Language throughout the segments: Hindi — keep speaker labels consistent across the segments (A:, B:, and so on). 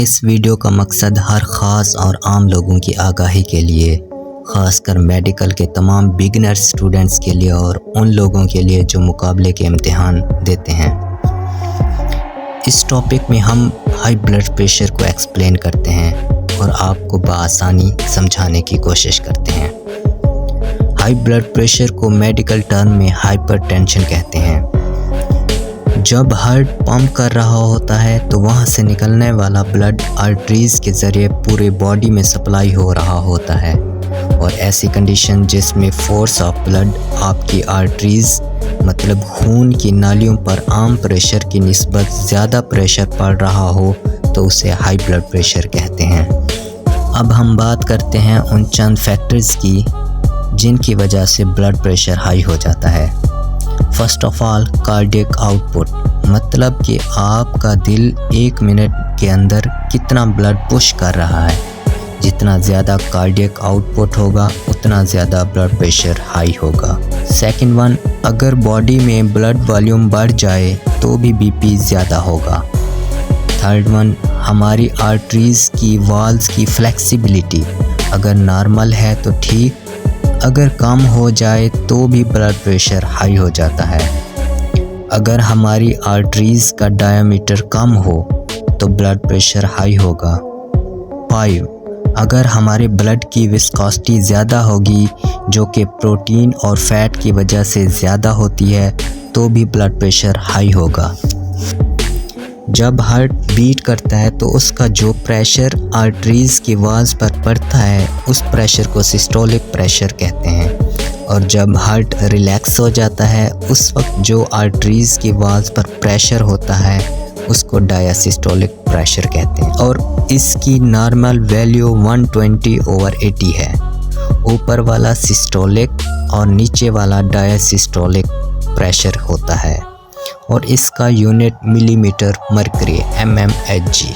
A: इस वीडियो का मकसद हर ख़ास और आम लोगों की आगाही के लिए, ख़ासकर मेडिकल के तमाम बिगिनर स्टूडेंट्स के लिए और उन लोगों के लिए जो मुकाबले के इम्तिहान देते हैं। इस टॉपिक में हम हाई ब्लड प्रेशर को एक्सप्लेन करते हैं और आपको बआसानी समझाने की कोशिश करते हैं। हाई ब्लड प्रेशर को मेडिकल टर्म में हाइपरटेंशन कहते हैं। जब हार्ट पंप कर रहा होता है तो वहां से निकलने वाला ब्लड आर्टरीज के ज़रिए पूरे बॉडी में सप्लाई हो रहा होता है, और ऐसी कंडीशन जिसमें फोर्स ऑफ ब्लड आपकी आर्टरीज मतलब खून की नालियों पर आम प्रेशर की निस्बत ज़्यादा प्रेशर पड़ रहा हो तो उसे हाई ब्लड प्रेशर कहते हैं। अब हम बात करते हैं उन चंद फैक्टर्स की जिनकी वजह से ब्लड प्रेशर हाई हो जाता है। First of all, cardiac output, मतलब कि आपका दिल 1 मिनट के अंदर कितना ब्लड पुश कर रहा है। जितना ज़्यादा कार्डियक आउटपुट होगा उतना ज़्यादा ब्लड प्रेशर हाई होगा। सेकंड वन, अगर बॉडी में ब्लड वॉल्यूम बढ़ जाए तो भी बीपी ज़्यादा होगा। थर्ड वन, हमारी आर्टरीज़ की वॉल्स की फ्लेक्सिबिलिटी अगर नॉर्मल है तो ठीक, अगर कम हो जाए तो भी ब्लड प्रेशर हाई हो जाता है। अगर हमारी आर्टरीज़ का डायमीटर कम हो तो ब्लड प्रेशर हाई होगा। 5, अगर हमारे ब्लड की विस्कोसिटी ज़्यादा होगी जो कि प्रोटीन और फैट की वजह से ज़्यादा होती है तो भी ब्लड प्रेशर हाई होगा। जब हार्ट बीट करता है तो उसका जो प्रेशर आर्टरीज़ की वॉल्स पर पड़ता है उस प्रेशर को सिस्टोलिक प्रेशर कहते हैं, और जब हार्ट रिलैक्स हो जाता है उस वक्त जो आर्टरीज़ की वॉल्स पर प्रेशर होता है उसको डायसिस्टोलिक प्रेशर कहते हैं, और इसकी नॉर्मल वैल्यू 120/80 है। ऊपर वाला सिस्टोलिक और नीचे वाला डायसिस्टोलिक प्रेशर होता है, और इसका यूनिट मिलीमीटर मरकरी mmHg।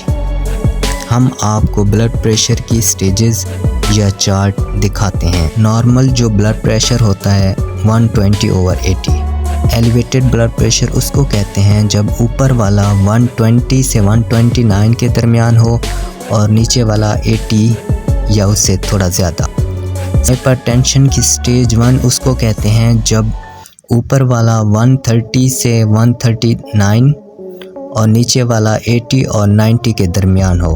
A: हम आपको ब्लड प्रेशर की स्टेजेस या चार्ट दिखाते हैं। नॉर्मल जो ब्लड प्रेशर होता है 120/80। एलिवेटेड ब्लड प्रेशर उसको कहते हैं जब ऊपर वाला 120 से 129 के दरमियान हो और नीचे वाला 80 या उससे थोड़ा ज़्यादा। हाइपरटेंशन की स्टेज 1 उसको कहते हैं जब ऊपर वाला 130 से 139 और नीचे वाला 80 और 90 के दरमियान हो।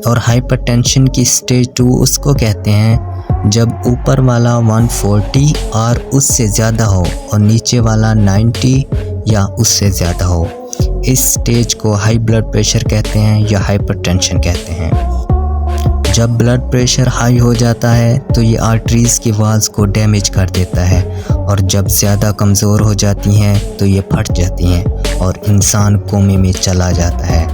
A: और हाइपरटेंशन की स्टेज 2 उसको कहते हैं जब ऊपर वाला 140 और उससे ज़्यादा हो और नीचे वाला 90 या उससे ज़्यादा हो। इस स्टेज को हाई ब्लड प्रेशर कहते हैं या हाइपरटेंशन कहते हैं। जब ब्लड प्रेशर हाई हो जाता है तो ये आर्टरीज़ की वॉल्स को डैमेज कर देता है, और जब ज़्यादा कमज़ोर हो जाती हैं तो ये फट जाती हैं और इंसान कोमे में चला जाता है।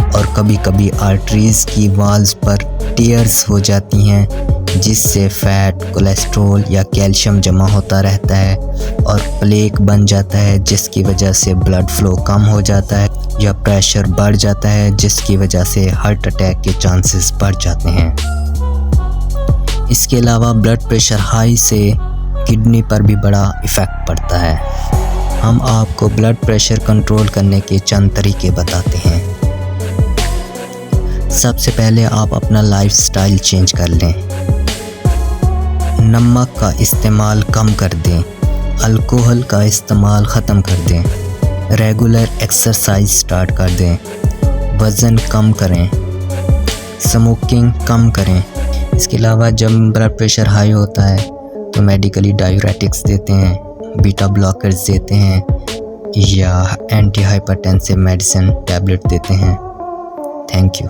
A: और कभी कभी आर्टरीज़ की वॉल्स पर टीयर्स हो जाती हैं जिससे फैट, कोलेस्ट्रॉल या कैल्शियम जमा होता रहता है और प्लेक बन जाता है जिसकी वजह से ब्लड फ्लो कम हो जाता है या प्रेशर बढ़ जाता है जिसकी वजह से हार्ट अटैक के चांसेस बढ़ जाते हैं। इसके अलावा ब्लड प्रेशर हाई से किडनी पर भी बड़ा इफ़ेक्ट पड़ता है। हम आपको ब्लड प्रेशर कंट्रोल करने के चंद तरीके बताते हैं। सबसे पहले आप अपना लाइफस्टाइल चेंज कर लें। नमक का इस्तेमाल कम कर दें, अल्कोहल का इस्तेमाल ख़त्म कर दें, रेगुलर एक्सरसाइज स्टार्ट कर दें, वज़न कम करें, स्मोकिंग कम करें। इसके अलावा जब ब्लड प्रेशर हाई होता है तो मेडिकली डायूरेटिक्स देते हैं, बीटा ब्लॉकर्स देते हैं या एंटी हाइपरटेंसिव मेडिसिन टैबलेट देते हैं। Thank you.